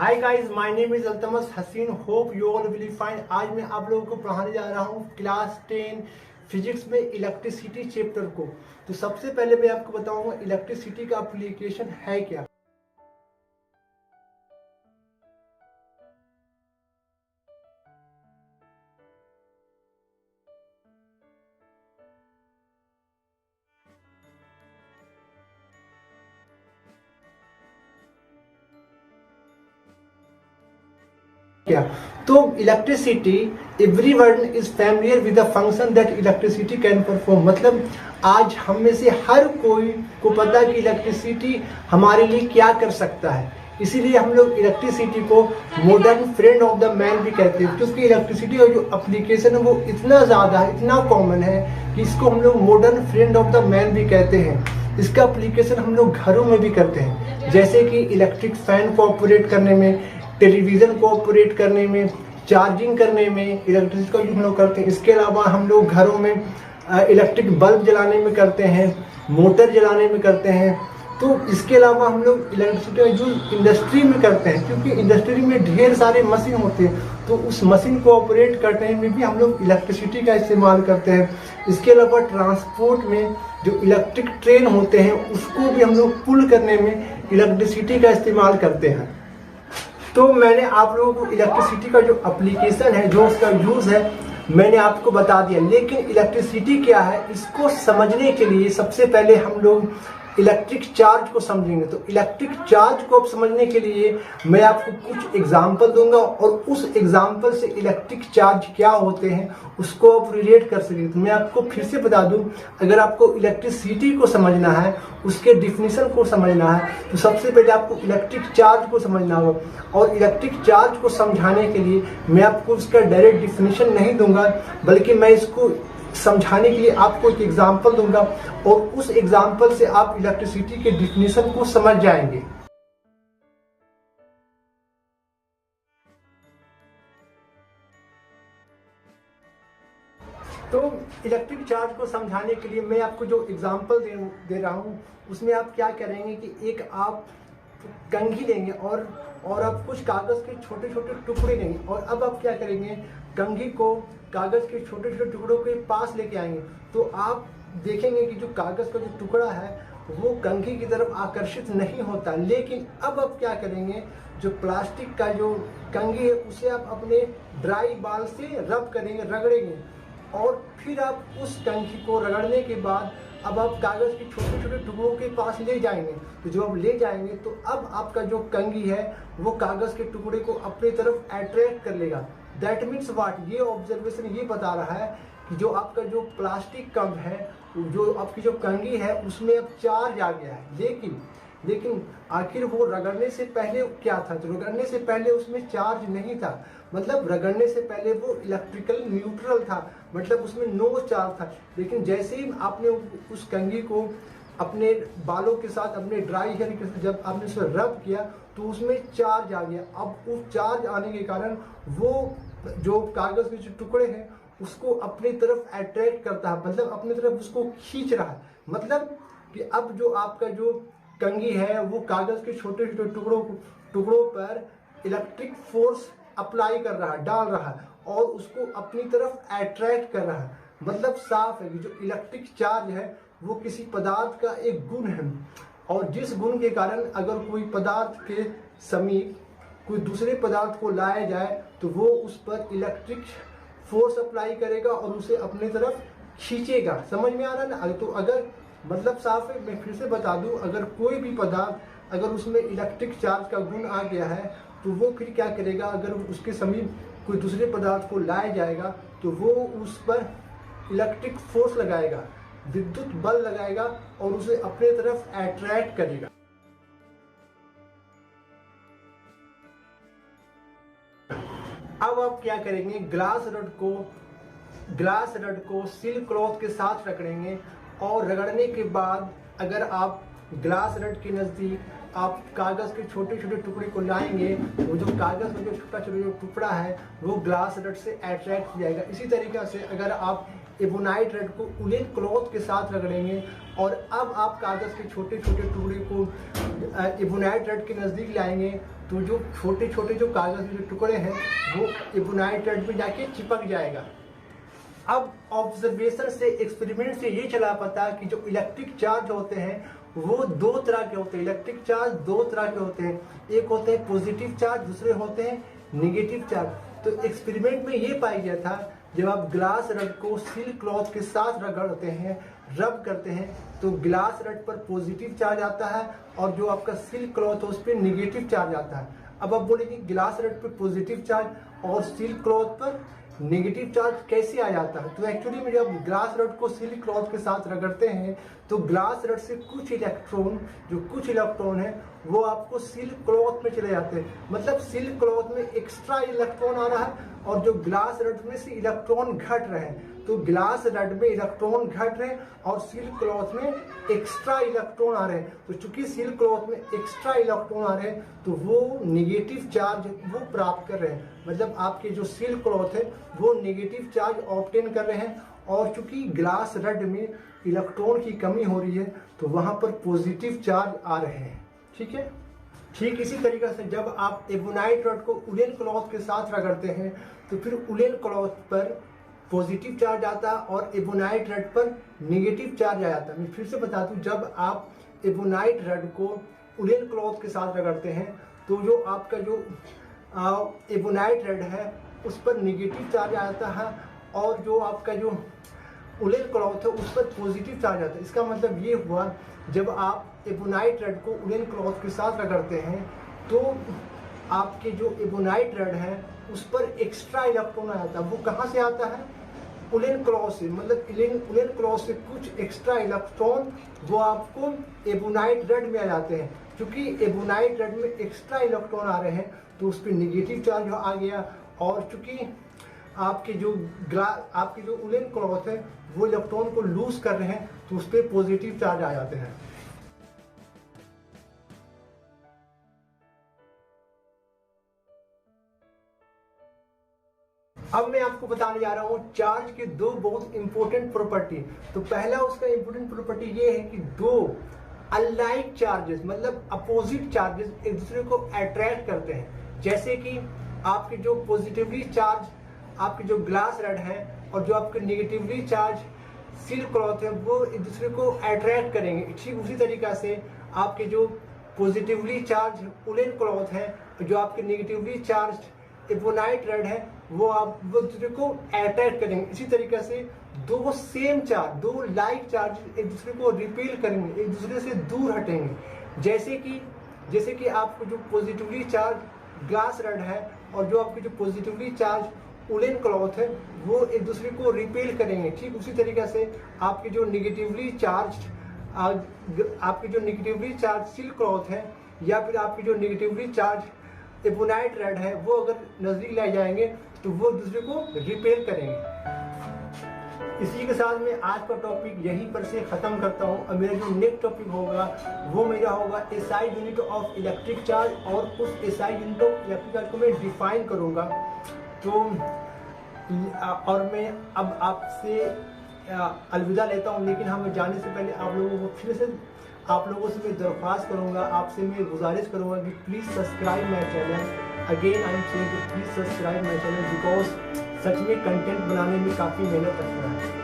Hi guys, my name is Altamas Haseen. Hope you all will fine. आज मैं आप लोगों को पढ़ाने जा रहा हूँ क्लास 10 फिजिक्स में इलेक्ट्रिसिटी चैप्टर को। तो सबसे पहले मैं आपको बताऊंगा इलेक्ट्रिसिटी का एप्लीकेशन है क्या। क्या तो electricity, everyone is familiar with the function that electricity can perform. मतलब आज हम में से हर कोई को पता है कि इलेक्ट्रिसिटी हमारे लिए क्या कर सकता है। इसीलिए हम लोग इलेक्ट्रिसिटी को modern friend of the man भी कहते हैं, क्योंकि इलेक्ट्रिसिटी का जो एप्लीकेशन है वो इतना ज़्यादा है, इतना कॉमन है कि इसको हम लोग modern friend of the man भी कहते हैं। इसका एप्लीकेशन हम लोग घरों में भी करते हैं, जैसे कि इलेक्ट्रिक फैन को ऑपरेट करने में, टेलीविज़न को ऑपरेट करने में, चार्जिंग करने में इलेक्ट्रिसिटी का यूज हम लोग करते हैं। इसके अलावा हम लोग घरों में इलेक्ट्रिक बल्ब जलाने में करते हैं, मोटर जलाने में करते हैं। तो इसके अलावा हम लोग इलेक्ट्रिसिटी का यूज इंडस्ट्री में करते हैं, क्योंकि इंडस्ट्री में ढेर सारे मशीन होते हैं, तो उस मशीन को ऑपरेट करने में भी हम लोग इलेक्ट्रिसिटी का इस्तेमाल करते हैं। इसके अलावा ट्रांसपोर्ट में जो इलेक्ट्रिक ट्रेन होते हैं उसको भी हम लोग पुल करने में इलेक्ट्रिसिटी का इस्तेमाल करते हैं। तो मैंने आप लोगों को इलेक्ट्रिसिटी का जो एप्लीकेशन है, जो उसका यूज़ है, मैंने आपको बता दिया। लेकिन इलेक्ट्रिसिटी क्या है, इसको समझने के लिए सबसे पहले हम लोग इलेक्ट्रिक चार्ज को समझेंगे। तो इलेक्ट्रिक चार्ज को समझने के लिए मैं आपको कुछ एग्जाम्पल दूंगा और उस एग्जाम्पल से इलेक्ट्रिक चार्ज क्या होते हैं उसको आप रिलेट कर सकेंगे। तो मैं आपको फिर से बता दूं, अगर आपको इलेक्ट्रिसिटी को समझना है, उसके डिफिनीशन को समझना है, तो सबसे पहले आपको इलेक्ट्रिक चार्ज को समझना होगा। और इलेक्ट्रिक चार्ज को समझाने के लिए मैं आपको उसका डायरेक्ट डिफिनीशन नहीं दूंगा, बल्कि मैं इसको समझाने के लिए आपको एक एग्जाम्पल दूंगा और उस एग्जाम्पल से आप इलेक्ट्रिसिटी के डिफिनीशन को समझ जाएंगे। तो इलेक्ट्रिक चार्ज को समझाने के लिए मैं आपको जो एग्जाम्पल दे रहा हूँ, उसमें आप क्या करेंगे कि एक आप कंघी लेंगे और आप कुछ कागज के छोटे छोटे टुकड़े लेंगे, और अब आप क्या करेंगे, कंघी को कागज के छोटे छोटे टुकड़ों के पास लेके आएंगे। तो आप देखेंगे कि जो कागज का जो टुकड़ा है वो कंघी की तरफ आकर्षित नहीं होता। लेकिन अब आप क्या करेंगे, जो प्लास्टिक का जो कंघी है उसे आप अपने ड्राई बाल से रब करेंगे, रगड़ेंगे, और फिर आप उस कंघी को रगड़ने के बाद अब आप कागज के छोटे छोटे टुकड़ों के पास ले जाएंगे। तो जब आप ले जाएंगे तो अब आपका जो कंघी है वो कागज के टुकड़े को अपनी तरफ अट्रैक्ट कर लेगा। दैट मीन्स व्हाट, ये ऑब्जर्वेशन ये बता रहा है कि जो आपका जो प्लास्टिक कप है, जो आपकी जो कंघी है, उसमें अब चार्ज आ गया है। लेकिन आखिर वो रगड़ने से पहले क्या था, तो रगड़ने से पहले उसमें चार्ज नहीं था। मतलब रगड़ने से पहले वो इलेक्ट्रिकल न्यूट्रल था, मतलब उसमें नो चार्ज था। लेकिन जैसे ही आपने उस कंघी को अपने बालों के साथ, अपने ड्राई हेयर के साथ जब आपने उसे रब किया तो उसमें चार्ज आ गया। अब उस चार्ज आने के कारण वो जो कागज के जो टुकड़े हैं उसको अपनी तरफ अट्रैक्ट करता है, मतलब अपनी तरफ उसको खींच रहा है। मतलब कि अब जो आपका जो कंघी है वो कागज के छोटे छोटे टुकड़ों पर इलेक्ट्रिक फोर्स अप्लाई कर रहा है, डाल रहा है, और उसको अपनी तरफ अट्रैक्ट कर रहा है। मतलब साफ है कि जो इलेक्ट्रिक चार्ज है वो किसी पदार्थ का एक गुण है, और जिस गुण के कारण अगर कोई पदार्थ के समीप कोई दूसरे पदार्थ को लाया जाए तो वो उस पर इलेक्ट्रिक फोर्स अप्लाई करेगा और उसे अपने तरफ खींचेगा। समझ में आ रहा है ना। तो अगर मतलब साफ है, मैं फिर से बता दूं, अगर कोई भी पदार्थ अगर उसमें इलेक्ट्रिक चार्ज का गुण आ गया है तो वो फिर क्या करेगा, अगर उसके समीप कोई दूसरे पदार्थ को लाया जाएगा तो वो उस पर इलेक्ट्रिक फोर्स लगाएगा, विद्युत बल लगाएगा और उसे अपने तरफ अट्रैक्ट करेगा। अब आप क्या करेंगे, ग्लास रड को सिल्क क्लॉथ के साथ रगड़ेंगे, और रगड़ने के बाद अगर आप ग्लास रड के नज़दीक आप कागज़ के छोटे छोटे टुकड़े को लाएंगे, वो जो कागज़ में जो छोटा छोटा टुकड़ा है वो ग्लास रड से अट्रैक्ट हो जाएगा। इसी तरीके से अगर आप एबोनाइट रड को उलेन क्लॉथ के साथ रगड़ेंगे और अब आप कागज़ के छोटे छोटे टुकड़े को इबोनाइट रेड के नज़दीक लाएंगे तो जो छोटे छोटे जो कागज़ के जो टुकड़े हैं वो इबोनाइट रेड में जाके चिपक जाएगा। अब ऑब्जर्वेशन से, एक्सपेरिमेंट से ये चला पता कि जो इलेक्ट्रिक चार्ज होते हैं वो दो तरह के होते हैं। इलेक्ट्रिक चार्ज दो तरह के होते हैं, एक होते हैं पॉजिटिव चार्ज, दूसरे होते हैं नेगेटिव चार्ज। तो एक्सपेरिमेंट में ये पाया गया था जब आप ग्लास रड को सिल्क क्लॉथ के साथ रगड़ते हैं, रब करते हैं, तो ग्लास रड पर पॉजिटिव चार्ज आता है और जो आपका सिल्क क्लॉथ है उस पर नेगेटिव चार्ज आता है। अब आप बोलेंगे ग्लास रड पर पॉजिटिव चार्ज और सिल्क क्लॉथ पर नेगेटिव चार्ज कैसे आ जाता है? तो एक्चुअली में जब ग्लास रड को सिल्क क्लॉथ के साथ रगड़ते हैं तो ग्लास रड से कुछ इलेक्ट्रॉन है वो आपको सिल्क क्लॉथ में चले जाते हैं। मतलब सिल्क क्लॉथ में एक्स्ट्रा इलेक्ट्रॉन आ रहा है और जो ग्लास रड में से इलेक्ट्रॉन घट रहे हैं। तो ग्लास रड में इलेक्ट्रॉन घट रहे हैं और सिल्क क्लॉथ में एक्स्ट्रा इलेक्ट्रॉन आ रहे हैं। तो चूंकि सिल्क क्लॉथ में एक्स्ट्रा इलेक्ट्रॉन आ रहे हैं तो वो नेगेटिव चार्ज वो प्राप्त कर रहे हैं। मतलब आपके जो सिल्क क्लॉथ है वो नेगेटिव चार्ज ऑब्टेन कर रहे हैं और चूंकि ग्लास रड में इलेक्ट्रॉन की कमी हो रही है तो वहां पर पॉजिटिव चार्ज आ रहे हैं। ठीक है, ठीक इसी तरीके से जब आप एबोनाइट रड को उलेन क्लॉथ के साथ रगड़ते हैं तो फिर उलेन क्लॉथ पर पॉजिटिव चार्ज आता है और एबोनाइट रड पर नेगेटिव चार्ज आ जाता है। मैं फिर से बता दूं, जब आप एबोनाइट रड को उलेन क्लॉथ के साथ रगड़ते हैं तो जो आपका जो एबोनाइट रड है उस पर नेगेटिव चार्ज आता है और जो आपका जो उलेन क्लॉथ है उस पर पॉजिटिव चार्ज आता है। इसका मतलब ये हुआ जब आप एबोनाइट रड को उलेन क्लॉथ के साथ रगड़ते हैं तो आपके जो एबोनाइट रड है उस पर एक्स्ट्रा इलेक्ट्रॉन आ जाता है। वो कहाँ से आता है? उलेन क्लॉथ से। मतलब उलेन क्लॉथ से कुछ एक्स्ट्रा इलेक्ट्रॉन वो आपको एबोनाइट रड में आ जाते हैं। क्योंकि एबोनाइट रड में एक्स्ट्रा इलेक्ट्रॉन आ रहे हैं तो उस पर नेगेटिव चार्ज आ गया और चूंकि आपके जो उलेन क्लॉथ है वो इलेक्ट्रॉन को लूज कर रहे हैं तो उस पर पॉजिटिव चार्ज आ जाते हैं। अब मैं आपको बताने जा रहा हूँ चार्ज के दो बहुत इंपॉर्टेंट प्रॉपर्टी। तो पहला उसका इंपॉर्टेंट प्रॉपर्टी ये है कि दो अनलाइक चार्जेस, मतलब अपोजिट चार्जेस एक दूसरे को अट्रैक्ट करते हैं। जैसे कि आपके जो पॉजिटिवली चार्ज आपके जो ग्लास रड है और जो आपके नेगेटिवली चार्ज सिल्क क्लॉथ है वो एक दूसरे को अट्रैक्ट करेंगे। ठीक उसी तरीका से आपके जो पॉजिटिवली चार्ज उलेन क्लॉथ है, जो आपके नेगेटिवली चार्ज एबोनाइट रड है वो एक दूसरे को अट्रैक्ट करेंगे। इसी तरीके से दो सेम चार्ज, दो लाइक चार्ज एक दूसरे को रिपेल करेंगे, एक दूसरे से दूर हटेंगे। जैसे कि आपको जो पॉजिटिवली चार्ज ग्लास रड है और जो आपके जो पॉजिटिवली चार्ज उलेन क्लॉथ है वो एक दूसरे को रिपेल करेंगे। ठीक उसी तरीके से आपके जो नेगेटिवली चार्ज सिल्क क्लॉथ है या फिर आपके जो नेगेटिवली चार्ज एबोनाइट रड है वो अगर नजदीक लाए जाएंगे तो वो एक दूसरे को रिपेल करेंगे। इसी के साथ मैं आज का टॉपिक यहीं पर से खत्म करता हूँ। अब मेरा जो नेक्स्ट टॉपिक होगा वो मेरा होगा SI unit of electric charge और उस SI unit of electric charge को मैं डिफाइन करूँगा। तो और मैं अब आपसे अलविदा लेता हूँ, लेकिन हमें जाने से पहले आप लोगों से मैं दरख्वास्त करूँगा, आपसे मैं गुजारिश करूँगा कि please subscribe my channel. Again I am saying please subscribe my channel because सच में कंटेंट बनाने में काफ़ी मेहनत लगता है।